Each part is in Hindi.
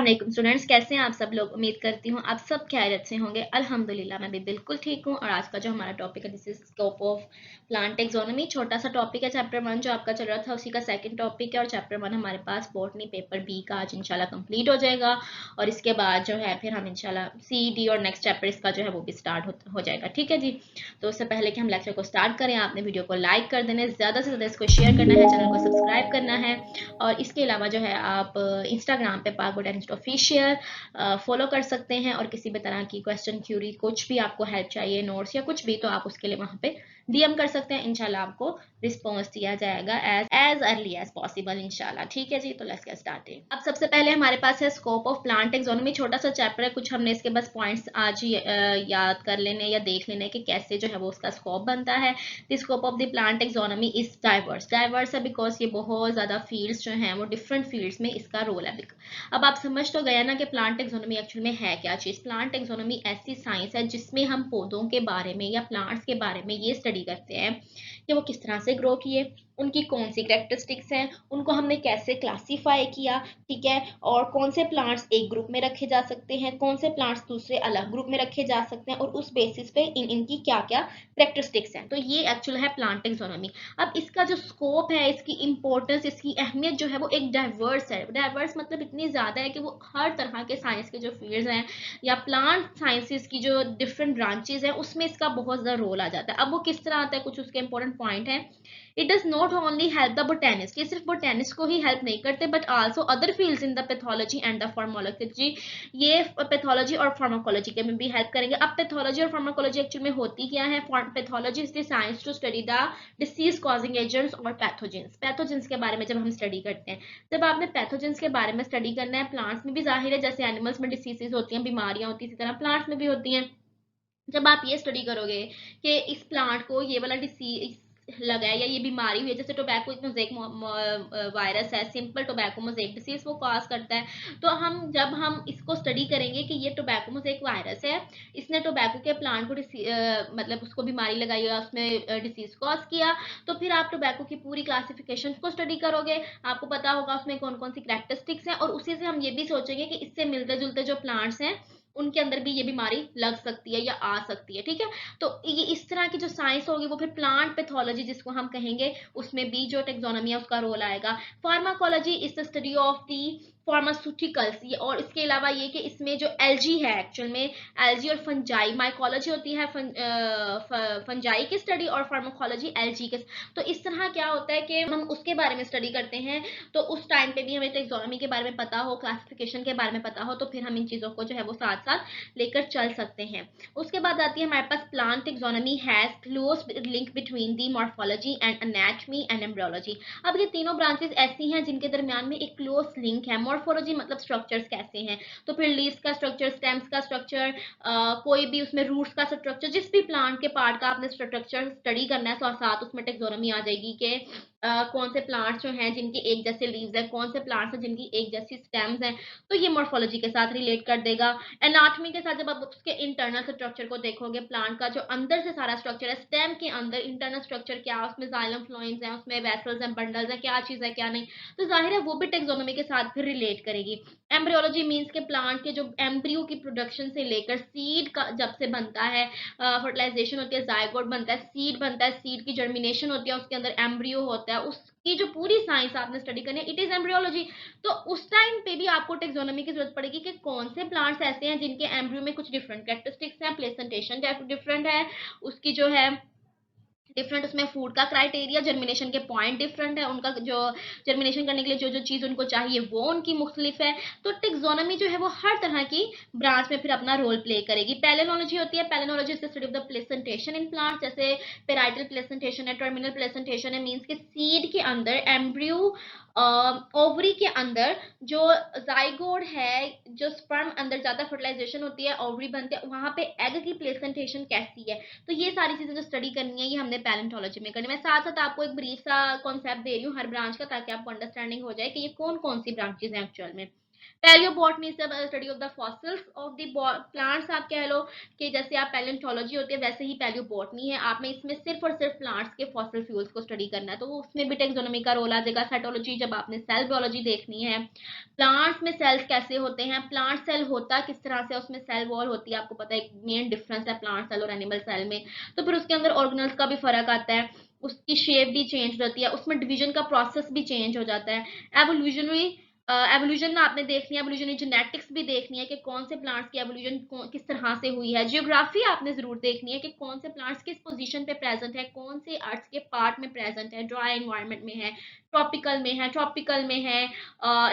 अस्सलाम वालेकुम स्टूडेंट्स, कैसे हैं आप सब लोग। उम्मीद करती हूँ आप सब खैरियत से होंगे। अल्हम्दुलिल्लाह मैं भी बिल्कुल ठीक हूँ। और आज का जो हमारा टॉपिक है this is scope of plant taxonomy. छोटा सा टॉपिक है, चैप्टर 1 जो आपका चल रहा था उसी का सेकंड टॉपिक है। और चैप्टर 1 हमारे पास बॉटनी पेपर बी का आज इंशाल्लाह कंप्लीट हो जाएगा। और इसके बाद जो है फिर हम इंशाल्लाह सी डी और नेक्स्ट चैप्टर इसका जो है वो भी स्टार्ट हो जाएगा। ठीक है जी। तो उससे पहले कि हम लेक्चर को स्टार्ट करें, आपने वीडियो को लाइक कर देना है, ज़्यादा से ज़्यादा इसको शेयर करना है, चैनल को सब्सक्राइब करना है। और इसके अलावा जो है आप इंस्टाग्राम पे पाक बोटैनिस्ट ऑफिशियल फॉलो कर सकते हैं। और किसी भी तरह की क्वेश्चन क्यूरी, कुछ भी आपको हेल्प चाहिए, नोट्स या कुछ भी, तो आप उसके लिए वहां पे डीएम कर सकते हैं। इंशाल्लाह आपको रिस्पॉन्स दिया जाएगा एज अर्ली एज पॉसिबल इंशाल्लाह। ठीक है जी, तो लेट्स गेट स्टार्टेड। अब सबसे पहले हमारे पास है स्कोप ऑफ प्लांट टेक्सोनॉमी। छोटा सा चैप्टर है, कुछ हमने इसके बस पॉइंट्स आज ही याद कर लेने या देख लेने कि कैसे जो है वो उसका स्कोप बनता है। The scope of the plant taxonomy is diverse है बिकॉज ये बहुत ज्यादा फील्ड्स जो हैं वो डिफरेंट फील्ड्स में इसका रोल है। अब आप समझ तो गया ना कि प्लांट टेक्सोनॉमी एक्चुअल में है क्या चीज। प्लांट टेक्सोनॉमी ऐसी साइंस है जिसमें हम पौधों के बारे में या प्लांट्स के बारे में ये स्टडी करते हैं कि वो किस तरह से ग्रो किए, उनकी कौन सी कैरेक्टरिस्टिक्स हैं, उनको हमने कैसे क्लासीफाई किया, ठीक है, और कौन से प्लांट्स एक ग्रुप में रखे जा सकते हैं, कौन से प्लांट्स दूसरे अलग ग्रुप में रखे जा सकते हैं, और उस बेसिस पे इनकी क्या क्या कैरेक्टरिस्टिक्स हैं। तो ये एक्चुअल है प्लांट टेक्सोनॉमी। अब इसका जो स्कोप है, इसकी इंपॉर्टेंस, इसकी अहमियत जो है वो एक डाइवर्स है। डाइवर्स मतलब इतनी ज्यादा है कि वो हर तरह के साइंस के जो फील्ड्स हैं या प्लांट साइंसेस की जो डिफरेंट ब्रांचेस हैं उसमें इसका बहुत ज्यादा रोल आ जाता है। अब वो किस तरह आता है, कुछ उसके इंपॉर्टेंट पॉइंट है। It does not only help the botanist, ये सिर्फ बोटेनिस्ट को ही हेल्प नहीं करते but also other fields in the pathology and the pharmacology. ये पैथोलॉजी और फार्माकोलॉजी के में भी हेल्प करेंगे। अब पैथोलॉजी और फार्माकोलॉजी एक्चुअल में होती क्या है। Pathology is the science to study the disease causing agents और पैथोजेंस। पैथोजेंस के बारे में जब हम स्टडी करते हैं, जब आपने पैथोजेंस के बारे में स्टडी करना है, प्लांट्स में भी जाहिर है जैसे एनिमल्स में डिसीजेज होती हैं, बीमारियां होती हैं, इसी तरह प्लांट्स में भी होती हैं। जब आप ये स्टडी करोगे कि इस प्लांट को ये वाला डिसीज लगा है या ये बीमारी हुई है, जैसे टोबैको मोज़ेक वायरस है, सिंपल टोबैको मोज़ेक डिसीज वो कॉज करता है। तो जब हम इसको स्टडी करेंगे कि ये टोबैको मोज़ेक वायरस है, इसने टोबैको के प्लांट को मतलब उसको बीमारी लगाई है, उसने डिसीज कॉज किया, तो फिर आप टोबैको की पूरी क्लासिफिकेशन को स्टडी करोगे, आपको पता होगा उसमें कौन कौन सी कैरेक्टरिस्टिक्स हैं, और उसी से हम ये भी सोचेंगे कि इससे मिलते जुलते जो प्लांट्स हैं उनके अंदर भी ये बीमारी लग सकती है या आ सकती है। ठीक है, तो ये इस तरह की जो साइंस होगी वो फिर प्लांट पैथोलॉजी जिसको हम कहेंगे, उसमें भी जो टेक्सोनॉमी है उसका रोल आएगा। Pharmacology is the study of the pharmaceuticals. और इसके अलावा ये कि इसमें जो एल्जी है, एक्चुअल में एल्जी और फंजाई, माइकोलॉजी होती है फंजाई की स्टडी और फार्माकोलॉजी एल्जी के। तो इस तरह क्या होता है कि हम उसके बारे में स्टडी करते हैं, तो उस टाइम पे भी हमें टेक्सोनॉमी के बारे में पता हो, क्लासिफिकेशन के बारे में पता हो, तो फिर हम इन चीजों को जो है वो साथ साथ लेकर चल सकते हैं। उसके बाद आती है हमारे पास plant taxonomy has close link between the morphology and anatomy and embryology. अब ये तीनों ब्रांचेस ऐसी हैं जिनके दरमियान में एक क्लोज लिंक है। मॉर्फोलॉजी मतलब स्ट्रक्चर्स कैसे हैं, तो फिर लीव्स का स्ट्रक्चर, स्टेम्स का स्ट्रक्चर, कोई भी उसमें रूट्स का स्ट्रक्चर, जिस भी प्लांट के पार्ट का आपने स्ट्रक्चर स्टडी करना है, तो साथ उसमें टेक्सोनॉमी आ जाएगी कि कौन से प्लांट्स जो हैं जिनके एक जैसे लीव्स हैं, कौन से प्लांट्स हैं जिनकी एक जैसी स्टेम्स हैं, तो ये मॉर्फोलॉजी के साथ रिलेट कर देगा। एनाटॉमी के साथ जब आप उसके इंटरनल स्ट्रक्चर को देखोगे, प्लांट का जो अंदर से सारा स्ट्रक्चर है, स्टेम के अंदर इंटरनल स्ट्रक्चर क्या, उसमें जाइलम फ्लोएम्स हैं, उसमें वेसल्स हैं, बंडल्स हैं, क्या चीज है क्या नहीं, तो जाहिर है वो भी टेक्सोनॉमी के साथ फिर रिलेट करेगी। एम्ब्रियोलॉजी मींस के प्लांट के जो एम्ब्रियो की प्रोडक्शन से लेकर सीड का जब से बनता है, फर्टिलाइजेशन होती है, जायगोट बनता है, सीड बनता है, सीड की जर्मिनेशन होती है, उसके अंदर एम्ब्रियो होता है, उसकी जो पूरी साइंस आपने स्टडी करनी है, इट इज एम्ब्रियोलॉजी। तो उस टाइम पे भी आपको टेक्सोनॉमी की जरूरत पड़ेगी कि कौन से प्लांट्स ऐसे हैं जिनके एम्ब्रियो में कुछ डिफरेंट कैरेक्टरिस्टिक्स हैं, प्लेसेंटेशन डिफरेंट है, उसकी जो है डिफरेंट, उसमें फूड का क्राइटेरिया, जर्मिनेशन के पॉइंट डिफरेंट है, उनका जो जर्मिनेशन करने के लिए जो जो चीज उनको चाहिए वो उनकी मुख्तलिफ है। तो टेक्सोनॉमी जो है वो हर तरह की ब्रांच में फिर अपना रोल प्ले करेगी। पैलिनोलॉजी होती है, palynology is the study of the placentation in plants, जैसे पेराइटल प्लेसेंटेशन है, टर्मिनल प्लेसेंटेशन है, मींस के सीड के अंदर एम्ब्रियो, ओवरी के अंदर जो जाइगोड है, जो स्पर्म अंदर ज्यादा फर्टिलाइजेशन होती है, ओवरी बनते हैं, वहां पे एग की प्लेसेंटेशन कैसी है, तो ये सारी चीजें जो स्टडी करनी है ये हमने पैलेंटोलॉजी में करनी है। मैं साथ साथ आपको एक ब्रीफ सा कॉन्सेप्ट दे रही हूँ हर ब्रांच का, ताकि आपको अंडरस्टैंडिंग हो जाए कि ये कौन कौन सी ब्रांचेस हैं एक्चुअल में। Palaeobotany is the study of the fossils of the plants. आप कह लो कि जैसे आप पैलियोंटोलॉजी होती है वैसे ही पैलियोबॉटनी है, आप में इसमें सिर्फ और सिर्फ प्लांट्स के फॉसिल फ्यूल्स को स्टडी करना है, तो उसमें भी टेक्सोनोमी का रोल आ जाएगा। साइटोलॉजी जब आपने सेल बायोलॉजी देखनी है, प्लांट्स में सेल्स कैसे होते हैं, प्लांट सेल होता किस तरह से, उसमें सेल वॉल होती है, आपको पता है एक मेन डिफरेंस है प्लांट सेल और एनिमल सेल में। तो फिर उसके अंदर ऑर्गेनल्स का भी फर्क आता है, उसकी शेप भी चेंज होती है, उसमें डिवीजन का प्रोसेस भी चेंज हो जाता है। एवोल्यूशनरी एवोल्यूशन में आपने देखनी है, एवोल्यूशनरी जेनेटिक्स भी देखनी है कि कौन से प्लांट्स की एवोल्यूशन किस तरह से हुई है। जियोग्राफी आपने जरूर देखनी है कि कौन से प्लांट्स किस पोजीशन पे प्रेजेंट है, कौन से अर्थ के पार्ट में प्रेजेंट है, ड्राई एनवायरनमेंट में है, ट्रॉपिकल में है,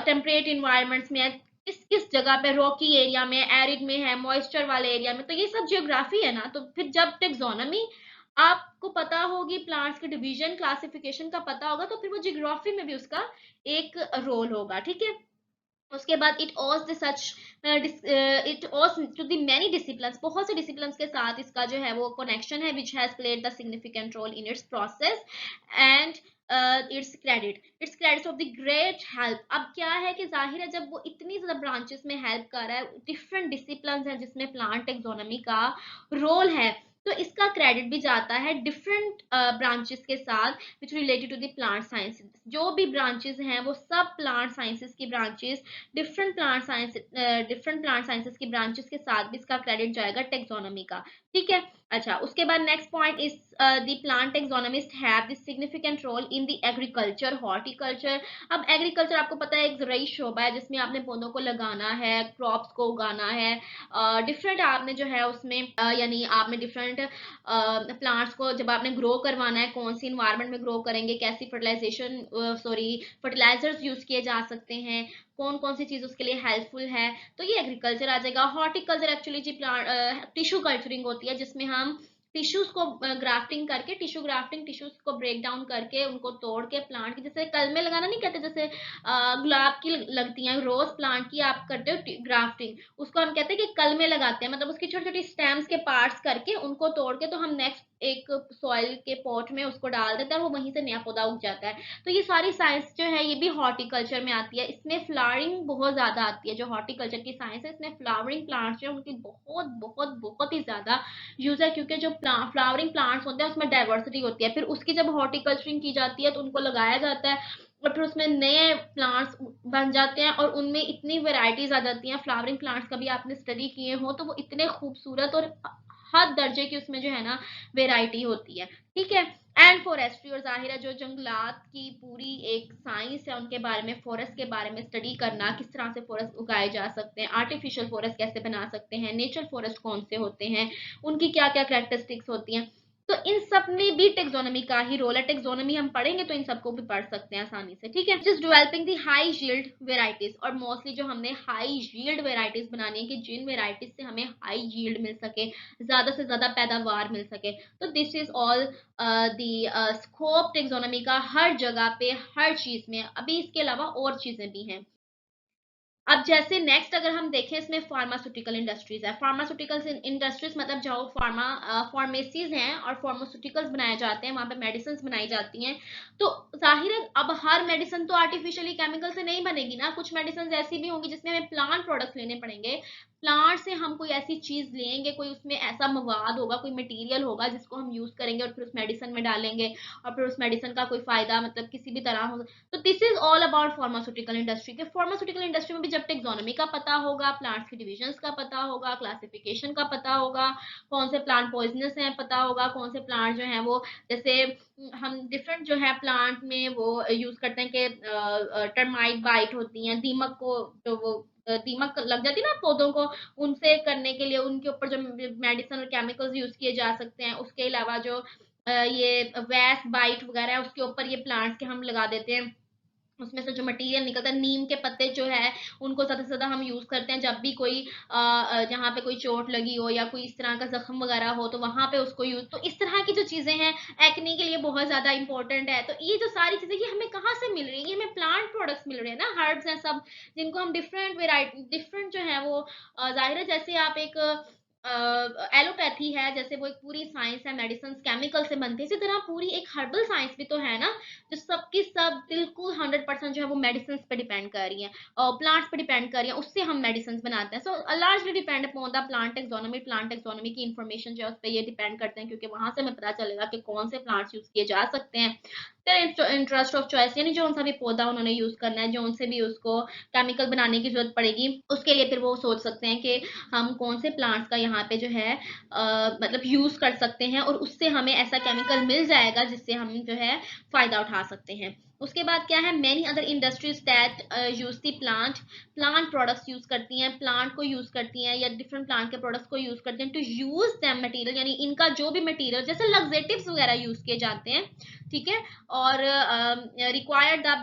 टेम्परेट इन्वायरमेंट्स में है, किस किस जगह पे, रॉकी एरिया में, एरिड में है, मॉइस्चर वाले एरिया में। तो ये सब जियोग्राफी है ना। तो फिर जब टेक्सोनोमी आपको पता होगी, प्लांट्स के डिवीजन क्लासिफिकेशन का पता होगा, तो फिर वो जियोग्राफी में भी उसका एक रोल होगा। ठीक है। उसके बाद it owes the such it owes to the many disciplines, बहुत से डिसिप्लिन्स के साथ इसका जो है वो कनेक्शन है, which has played the significant role in its process and its credits of the great help. अब क्या है कि जाहिर है जब वो इतनी ज्यादा ब्रांचेस में हेल्प कर रहा है, डिफरेंट डिसिप्लिन्स हैं जिसमें प्लांट टेक्सोनोमी का रोल है, तो इसका क्रेडिट भी जाता है डिफरेंट ब्रांचेस के साथ which related to the plant science. जो भी ब्रांचेस हैं वो सब प्लांट साइंसेस की ब्रांचेस, डिफरेंट प्लांट साइंसेस की ब्रांचेस के साथ भी इसका क्रेडिट जाएगा टेक्सोनोमी का। ठीक है। अच्छा, उसके बाद next point is the plant taxonomist have the significant role in the agriculture, horticulture. अब एग्रीकल्चर आपको पता है एक ज़रूरी शोबा है जिसमें आपने पौधों को लगाना है, क्रॉप्स को उगाना है, डिफरेंट आपने जो है उसमें यानी आपने डिफरेंट प्लांट्स को जब आपने ग्रो करवाना है, कौन सी इन्वायरमेंट में ग्रो करेंगे, कैसी फर्टिलाइजेशन फर्टिलाइजर्स यूज किए जा सकते हैं, कौन कौन सी चीज उसके लिए हेल्पफुल है, तो ये एग्रीकल्चर आ जाएगा। हॉर्टिकल्चर एक्चुअली जी प्लांट टिश्यू कल्चरिंग होती है जिसमें हम टिश्यूज को ग्राफ्टिंग करके, टिश्यू ग्राफ्टिंग, टिश्यूज को ब्रेक डाउन करके उनको तोड़ के प्लांट की, जैसे कल में लगाना नहीं कहते, जैसे गुलाब की लगती है, रोज प्लांट की आप करते हो ग्राफ्टिंग, उसको हम कहते हैं कि कल में लगाते हैं, मतलब उसकी छोटी छोटी स्टेम्स के पार्ट्स करके उनको तोड़ के तो हम नेक्स्ट एक सॉइल के पॉट में उसको डाल देते हैं, वो वहीं से नया पौधा उग जाता है। तो ये सारी साइंस जो है ये भी हॉर्टिकल्चर में आती है। इसमें फ्लावरिंग बहुत ज्यादा आती है, जो हॉर्टिकल्चर की साइंस है इसमें फ्लावरिंग प्लांट्स जो उनकी बहुत बहुत बहुत ही ज्यादा यूज है, क्योंकि जो फ्लावरिंग प्लांट्स होते हैं उसमें डाइवर्सिटी होती है, फिर उसकी जब हॉर्टिकल्चरिंग की जाती है तो उनको लगाया जाता है और फिर उसमें नए प्लांट्स बन जाते हैं और उनमें इतनी वेराइटीज आ जाती हैं। फ्लावरिंग प्लांट्स कभी आपने स्टडी किए हो तो वो इतने खूबसूरत और हर दर्जे की उसमें जो है ना वेराइटी होती है। ठीक है। एंड फॉरेस्ट्री, और जाहिर है जो जंगलात की पूरी एक साइंस है उनके बारे में, फॉरेस्ट के बारे में स्टडी करना, किस तरह से फॉरेस्ट उगाए जा सकते हैं, आर्टिफिशियल फॉरेस्ट कैसे बना सकते हैं, नेचुरल फॉरेस्ट कौन से होते हैं, उनकी क्या क्या कैरेक्टरिस्टिक्स होती हैं, तो इन सब में भी टेक्सोनोमी का ही रोल है। टेक्सोनोमी हम पढ़ेंगे तो इन सबको भी पढ़ सकते हैं आसानी से। ठीक है। जस्ट डेवलपिंग दी हाई यील्ड वेराइटीज, और मोस्टली जो हमने हाई यील्ड वेराइटीज बनानी है कि जिन वेराइटीज से हमें हाई यील्ड मिल सके, ज्यादा से ज्यादा पैदावार मिल सके, तो this is all the scope taxonomy का, हर जगह पे हर चीज में। अभी इसके अलावा और चीजें भी हैं। अब जैसे नेक्स्ट अगर हम देखें इसमें फार्मास्यूटिकल इंडस्ट्रीज है, फार्मास्यूटिकल इंडस्ट्रीज मतलब जहाँ फार्मेसीज हैं और फार्मास्यूटिकल्स बनाए जाते हैं, वहां पे मेडिसिन बनाई जाती हैं। तो जाहिर है अब हर मेडिसिन तो आर्टिफिशियली केमिकल से नहीं बनेगी ना, कुछ मेडिसिन ऐसी भी होंगी जिसमें हमें प्लांट प्रोडक्ट्स लेने पड़ेंगे। प्लांट से हम कोई ऐसी चीज लेंगे, कोई उसमें ऐसा मवाद होगा, कोई मटेरियल होगा जिसको हम यूज करेंगे और फिर उस मेडिसिन में डालेंगे और फिर उस मेडिसिन का कोई फायदा मतलब किसी भी तरह हो। तो this is all about pharmaceutical industry के। फार्मास्यूटिकल इंडस्ट्री में भी जब टेक्सोनोमी का पता होगा, प्लांट्स की डिविजन्स का पता होगा, क्लासिफिकेशन का पता होगा, कौन से प्लांट पॉइजनस हैं पता होगा, कौन से प्लांट जो हैं वो, जैसे हम डिफरेंट जो है प्लांट में वो यूज करते हैं कि टर्माइट बाइट होती हैं, दीमक को, जो वो दीमक लग जाती है ना पौधों को, उनसे करने के लिए उनके ऊपर जो मेडिसिन और केमिकल्स यूज किए जा सकते हैं। उसके अलावा जो ये वैस बाइट वगैरह है उसके ऊपर ये प्लांट्स के हम लगा देते हैं, उसमें से जो मटेरियल निकलता है, नीम के पत्ते जो है उनको ज्यादा से ज्यादा हम यूज करते हैं जब भी कोई जहाँ पे कोई चोट लगी हो या कोई इस तरह का जख्म वगैरह हो तो वहां पे उसको यूज, तो इस तरह की जो चीजें हैं एक्ने के लिए बहुत ज्यादा इंपॉर्टेंट है। तो ये जो सारी चीजें ये हमें कहाँ से मिल रही है, ये हमें प्लांट प्रोडक्ट्स मिल रहे हैं ना, हर्ब्स हैं सब, जिनको हम डिफरेंट वेराइटी डिफरेंट जो है वो जाहिर है जैसे आप एक एलोपैथी है, जैसे वो एक पूरी साइंस है, मेडिसिन केमिकल से बनती है, इसी तरह पूरी एक हर्बल साइंस भी तो है ना, जो सबकी सब बिल्कुल 100% जो है वो मेडिसिन पे डिपेंड कर रही है और प्लांट्स पे डिपेंड कर रही है, उससे हम मेडिसिन बनाते हैं। सो largely depend upon the plant taxonomy की इन्फॉर्मेशन जो है उस पर ये डिपेंड करते हैं, क्योंकि वहां से हमें पता चलेगा कि कौन से प्लांट्स यूज किए जा सकते हैं। फिर इंटरेस्ट ऑफ चॉइस, यानी जो सा भी पौधा उन्होंने यूज करना है, जो से भी उसको केमिकल बनाने की जरूरत पड़ेगी, उसके लिए फिर वो सोच सकते हैं कि हम कौन से प्लांट्स का यहाँ पे जो है मतलब यूज कर सकते हैं, और उससे हमें ऐसा केमिकल मिल जाएगा जिससे हम जो है फायदा उठा सकते हैं। उसके बाद क्या है, many other industries that use the plant products use करती हैं, प्लांट को यूज करती हैं, या डिफरेंट प्लांट के प्रोडक्ट्स को यूज करते हैं टू यूज दैम मटेरियल, यानी इनका जो भी मटेरियल जैसे लग्जेटिव्स वगैरह यूज किए जाते हैं, ठीक है, और required the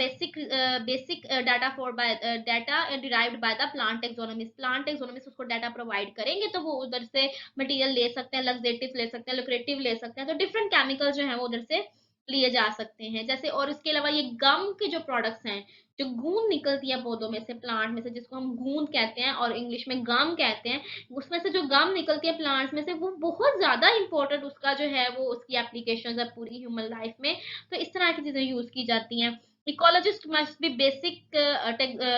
basic data for by data derived by the plant taxonomist उसको डाटा प्रोवाइड करेंगे, तो वो उधर से मटेरियल ले सकते हैं, लग्जेटिव ले सकते हैं, लुक्रेटिव ले सकते हैं, तो डिफरेंट केमिकल जो है वो उधर से लिए जा सकते हैं। जैसे और इसके अलावा ये गम के जो प्रोडक्ट्स हैं, जो गूंद निकलती है पौधों में से, प्लांट में से, जिसको हम गूंद कहते हैं और इंग्लिश में गम कहते हैं, उसमें से जो गम निकलती है प्लांट्स में से, वो बहुत ज्यादा इंपॉर्टेंट उसका जो है वो उसकी एप्लीकेशन है पूरी ह्यूमन लाइफ में। तो इस तरह की चीजें यूज की जाती हैं। Ecologist must be basic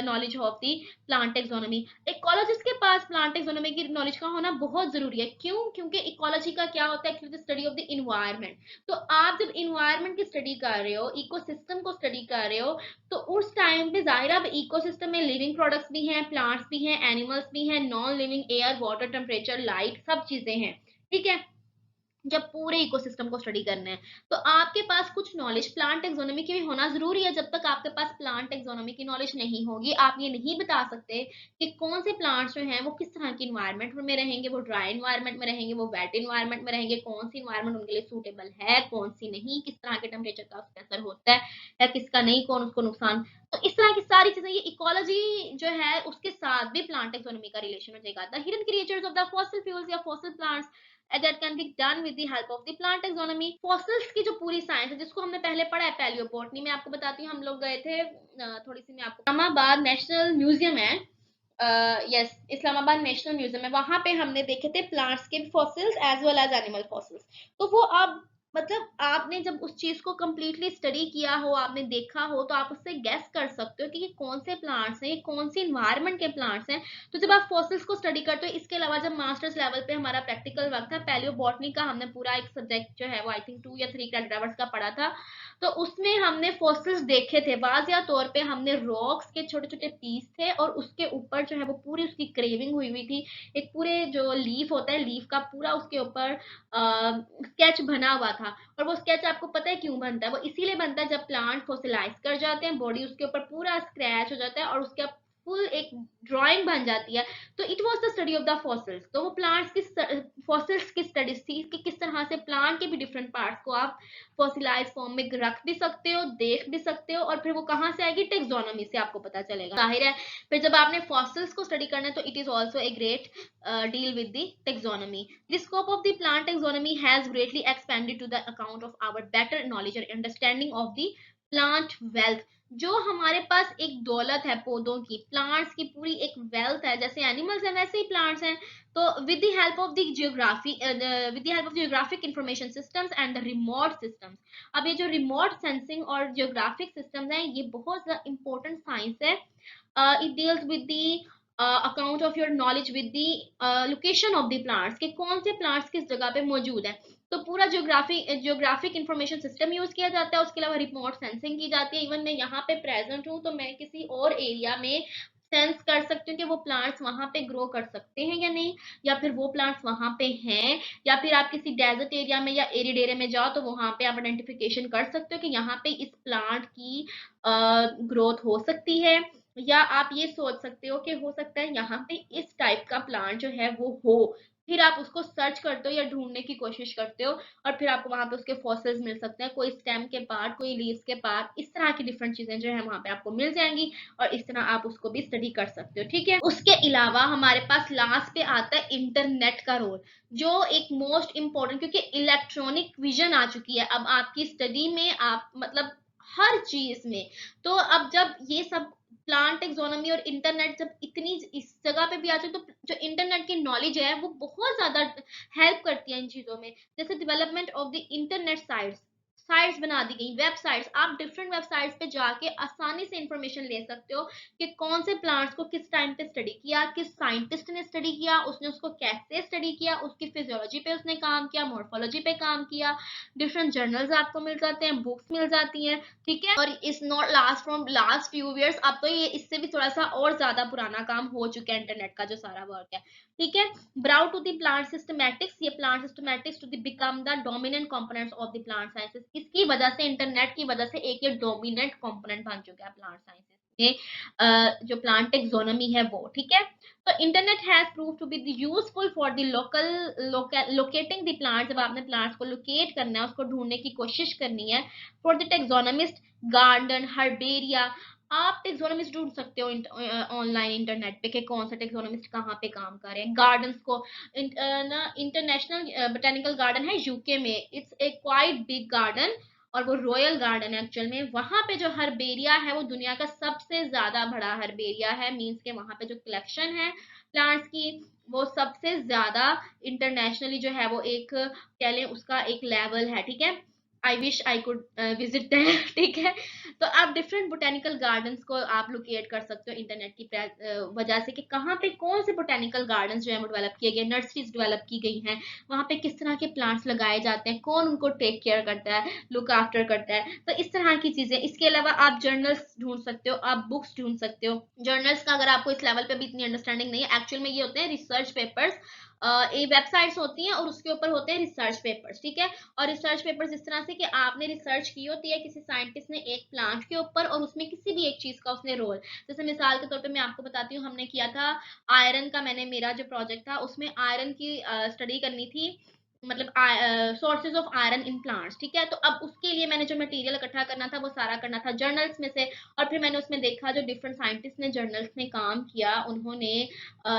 knowledge of the plant taxonomy. Ecologist के पास प्लांट टेक्सोनॉमी की नॉलेज का होना बहुत जरूरी है। क्यों? क्योंकि इकोलॉजी का क्या होता है, actually study of the environment. तो आप जब इन्वायरमेंट की स्टडी कर रहे हो, इकोसिस्टम को स्टडी कर रहे हो, तो उस टाइम पे जाहिर है इकोसिस्टम में लिविंग प्रोडक्ट्स भी हैं, प्लांट्स भी हैं, एनिमल्स भी हैं, non living, air, water, temperature, light, सब चीजें हैं, ठीक है। जब पूरे इकोसिस्टम को स्टडी करना है, तो आपके पास कुछ नॉलेज प्लांट टेक्सोनॉमी की भी होना जरूरी है। जब तक आपके पास प्लांट टेक्सोनॉमी की नॉलेज नहीं होगी, आप ये नहीं बता सकते कि कौन से प्लांट्स जो हैं वो किस तरह की इन्वायरमेंट में रहेंगे, वो ड्राई इन्वायरमेंट में रहेंगे, वो वेट इन्वायरमेंट में रहेंगे, कौन सी इन्वायरमेंट उनके लिए सूटेबल है, कौन सी नहीं, किस तरह के टेम्परेचर का उसका असर होता है या किसका नहीं, कौन उसको नुकसान। तो इस तरह की सारी चीजें, ये इकोलॉजी जो है उसके साथ भी प्लांट टेक्सोनॉमी का रिलेशन हो जाएगा। The hidden creatures of the fossil fuels या fossil plants that can be done with the help of the plant taxonomy। Fossils की जो पूरी साइंस है, जिसको हमने पहले पढ़ा है पैलियोबॉटनी में, आपको बताती हूँ, हम लोग गए थे थोड़ी सी, मैं आपको, इस्लामाबाद नेशनल म्यूजियम है, यस, इस्लामाबाद नेशनल म्यूजियम है, वहां पे हमने देखे थे प्लांट्स के fossils as well as animal fossils. तो वो आप मतलब आपने जब उस चीज को कंप्लीटली स्टडी किया हो, आपने देखा हो, तो आप उससे गेस कर सकते हो कि ये कौन से प्लांट्स हैं, ये कौन सी इन्वायरमेंट के प्लांट्स हैं। तो जब आप फॉसिल्स को स्टडी करते हो, इसके अलावा जब मास्टर्स लेवल पे हमारा प्रैक्टिकल वर्क था पैलियोबॉटनी का, हमने पूरा एक सब्जेक्ट जो है वो आई थिंक 2 या 3 क्रेडिट आवर्स का पढ़ा था, तो उसमें हमने फॉसिल्स देखे थे। वाजिया तौर पे हमने रॉक्स के छोटे छोटे पीस थे, और उसके ऊपर जो है वो पूरी उसकी क्रेविंग हुई हुई थी, एक पूरे जो लीफ होता है, लीफ का पूरा उसके ऊपर स्केच बना हुआ था। और वो स्केच आपको पता है क्यों बनता है? वो इसीलिए बनता है, जब प्लांट फोसिलाइज कर जाते हैं, बॉडी उसके ऊपर पूरा स्क्रैच हो जाता है और उसके फुल एक ड्राइंग बन जाती है। तो it was the study of the fossils. तो वो प्लांट्स की फॉसिल्स की स्टडीज थी कि किस तरह से प्लांट के भी डिफरेंट पार्ट्स को आप फॉसिलाइज फॉर्म में रख भी सकते हो, देख भी सकते हो, और फिर वो कहाँ से आएगी? टेक्सोनॉमी से आपको पता चलेगा, जाहिर है। फिर जब आपने फॉसिल्स को स्टडी करना है, तो it is also a great deal with the taxonomy। The scope of the plant taxonomy has greatly expanded to the account of our better knowledge and understanding of the plant wealth। जो हमारे पास एक दौलत है पौधों की, प्लांट्स की पूरी एक वेल्थ है, जैसे एनिमल्स हैं वैसे ही प्लांट्स हैं। तो with the help of the geography, with the help of geographic information systems and the remote systems. अब ये जो रिमोट सेंसिंग और जियोग्राफिक सिस्टम्स हैं, ये बहुत इंपॉर्टेंट साइंस है। It deals with the account of your knowledge with the location of the plants, कि कौन से प्लांट्स किस जगह पे मौजूद है। तो पूरा जियोग्राफिक इंफॉर्मेशन सिस्टम यूज किया जाता है, उसके अलावा रिमोट सेंसिंग की जाती है। इवन मैं यहाँ पे प्रेजेंट हूँ, तो मैं किसी और एरिया में सेंस कर सकती हूँ कि वो प्लांट्स वहां पे ग्रो कर सकते हैं या नहीं, या फिर वो प्लांट्स वहां पे हैं, या फिर आप किसी डेजर्ट एरिया में या एरिड एरिया में जाओ, तो वहां पे आप आइडेंटिफिकेशन कर सकते हो कि यहाँ पे इस प्लांट की ग्रोथ हो सकती है, या आप ये सोच सकते हो कि हो सकता है यहाँ पे इस टाइप का प्लांट जो है वो हो। फिर आप उसको सर्च करते हो या ढूंढने की कोशिश करते हो, और फिर आपको वहां पे उसके फॉसिल्स मिल सकते हैं, कोई स्टेम के पार्ट, कोई लीव्स के पार्ट, इस तरह की डिफरेंट चीजें जो है वहां पे आपको मिल जाएंगी, और इस तरह आप उसको भी स्टडी कर सकते हो, ठीक है। उसके अलावा हमारे पास लास्ट पे आता है इंटरनेट का रोल, जो एक मोस्ट इंपॉर्टेंट, क्योंकि इलेक्ट्रॉनिक विजन आ चुकी है अब आपकी स्टडी में, आप मतलब हर चीज में। तो अब जब ये सब प्लांट टेक्सोनॉमी और इंटरनेट जब इतनी इस जगह पे भी आ जाए, तो जो इंटरनेट की नॉलेज है वो बहुत ज्यादा हेल्प करती है इन चीजों में। जैसे development of the internet sites, sites बना दी गई, वेबसाइट्स, आप डिफरेंट वेबसाइट्स पे जाके आसानी से इंफॉर्मेशन ले सकते हो कि कौन से प्लांट्स को किस टाइम पे स्टडी किया, किस साइंटिस्ट ने स्टडी किया, उसने उसको कैसे स्टडी किया, उसकी फिजियोलॉजी पे उसने काम किया, मॉर्फोलॉजी पे काम किया। डिफरेंट जर्नल्स आपको मिल जाते हैं, बुक्स मिल जाती हैं, ठीक है। और इस not last from last few years, अब तो ये इससे भी थोड़ा सा और ज्यादा पुराना काम हो चुका है इंटरनेट का जो सारा वर्क है, ठीक है। Brought to the plant systematics, ये plant systematics to the become the dominant components of the plant sciences, इसकी वजह से, इंटरनेट की वजह से एक ये डोमिनेंट कंपोनेंट बन चुका है प्लांट साइंसेस में, जो प्लांट टेक्सोनोमी है वो, ठीक है। तो internet has prove to be useful for the locating the plant, जब आपने प्लांट्स को लोकेट करना है, उसको ढूंढने की कोशिश करनी है, for the taxonomist, garden, herbaria, आप टेक्सोनोमिस्ट ढूंढ सकते हो ऑनलाइन इंटरनेट पे कि कौन सा टेक्सोनोमिस्ट कहाँ पे काम कर रहे हैं। गार्डन्स को ना इंटरनेशनल बोटेनिकल गार्डन है यूके में, it's a quite big garden, और वो रॉयल गार्डन है एक्चुअल में। वहां पे जो हर्बेरिया है वो दुनिया का सबसे ज्यादा बड़ा हर्बेरिया है, मींस के वहां पे जो कलेक्शन है प्लांट्स की वो सबसे ज्यादा इंटरनेशनली जो है वो एक कह लें उसका एक लेवल है, ठीक है। I wish I could visit that, ठीक है। तो आप डिफरेंट बोटेनिकल गार्डन्स को आप लोकेट कर सकते हो इंटरनेट की वजह से, कि कहाँ पे कौन से बोटेनिकल गार्डन्स जो है वो डेवलप किए गए, नर्सरीज डेवलप की गई हैं, वहाँ पे किस तरह के प्लांट्स लगाए जाते हैं, कौन उनको टेक केयर करता है, लुक आफ्टर करता है। तो इस तरह की चीजें, इसके अलावा आप जर्नल्स ढूंढ सकते हो, आप बुक्स ढूंढ सकते हो। जर्नल्स का अगर आपको इस लेवल पे भी इतनी अंडरस्टैंडिंग नहीं है, एक्चुअल में ये होते हैं रिसर्च पेपर्स, ये वेबसाइट्स होती हैं और उसके ऊपर होते हैं रिसर्च पेपर्स, ठीक है। और रिसर्च पेपर्स इस तरह से कि आपने रिसर्च की होती है किसी साइंटिस्ट ने एक प्लांट के ऊपर, और उसमें किसी भी एक चीज का उसने रोल, जैसे मिसाल के तौर पे मैं आपको बताती हूँ, हमने किया था आयरन का, मैंने मेरा जो प्रोजेक्ट था उसमें आयरन की स्टडी करनी थी, मतलब sources of iron in plants, ठीक है। तो अब उसके लिए मैंने जो मटेरियल इकट्ठा करना था वो सारा करना था जर्नल्स में से, और फिर मैंने उसमें देखा जो डिफरेंट साइंटिस्ट ने जर्नल्स में काम किया, उन्होंने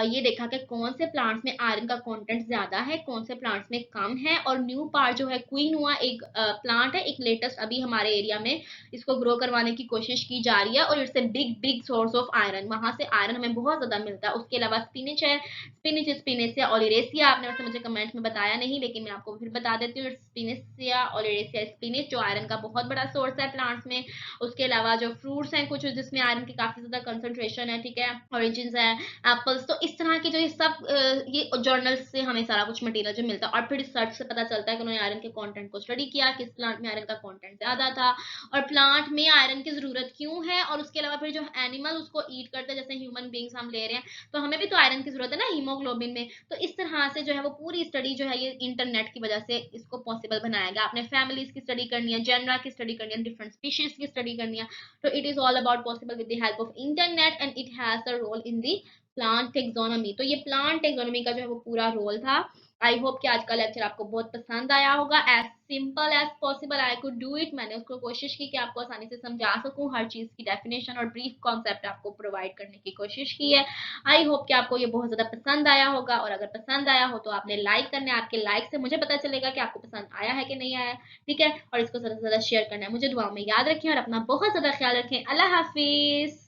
ये देखा कि कौन से प्लांट्स में आयरन का कंटेंट ज्यादा है, कौन से प्लांट्स में कम है। और न्यू पार्ट जो है क्विनोआ, एक प्लांट है, एक लेटेस्ट अभी हमारे एरिया में इसको ग्रो करवाने की कोशिश की जा रही है, और it's a big big source of iron, वहां से आयरन हमें बहुत ज्यादा मिलता है। उसके अलावा स्पिनिच है, स्पिनिच स्पिनेसिया ओलिरेसिया, आपने वैसे मुझे कमेंट में बताया नहीं, लेकिन मैं आपको फिर बता देती हूँ, स्पिनेसिया ओलिरेसिया स्पिनिच, जो आयरन का बहुत बड़ा सोर्स है प्लांट्स में। उसके अलावा जो फ्रूट्स हैं कुछ जिसमें आयरन की काफी ज्यादा कंसंट्रेशन है, ठीक है, ऑरेंजेस है, एप्पल्स, तो इस तरह के जो ये सब ये जर्नल्स से हमें सारा कुछ मटेरियल जो मिलता है, और फिर रिसर्च से पता चलता है कि उन्होंने आयरन के कंटेंट को स्टडी किया, किस प्लांट में आयरन का कंटेंट ज्यादा था, और प्लांट में आयरन की जरूरत क्यों है। और उसके अलावा फिर जो एनिमल उसको ईट करते हैं, जैसे ह्यूमन बींग्स हम ले रहे हैं, तो हमें भी तो आयरन की जरूरत है ना हीमोग्लोबिन में। तो इस तरह से जो है वो पूरी स्टडी जो है ये इंटरनेट की वजह से इसको पॉसिबल बनाया गया। आपने फैमिलीज की स्टडी करनी है, जेनरा की स्टडी करनी है, डिफरेंट स्पीशीज की स्टडी करनी है, तो it is all about possible with the help of internet, and it has a role in the plant taxonomy. तो ये प्लांट टेक्सोनोमी का जो है वो पूरा रोल था। आई होप कि आज का लेक्चर आपको बहुत पसंद आया होगा। As simple as possible I could do it, मैंने उसको कोशिश की कि आपको आसानी से समझा सकूं, हर चीज की डेफिनेशन और ब्रीफ कॉन्सेप्ट आपको प्रोवाइड करने की कोशिश की है। आई होप कि आपको ये बहुत ज्यादा पसंद आया होगा, और अगर पसंद आया हो तो आपने लाइक करना है, आपके लाइक से मुझे पता चलेगा कि आपको पसंद आया है कि नहीं आया, ठीक है। और इसको ज्यादा से ज्यादा शेयर करना है। मुझे दुआ में याद रखें और अपना बहुत ज्यादा ख्याल रखें। अल्लाह हाफिज।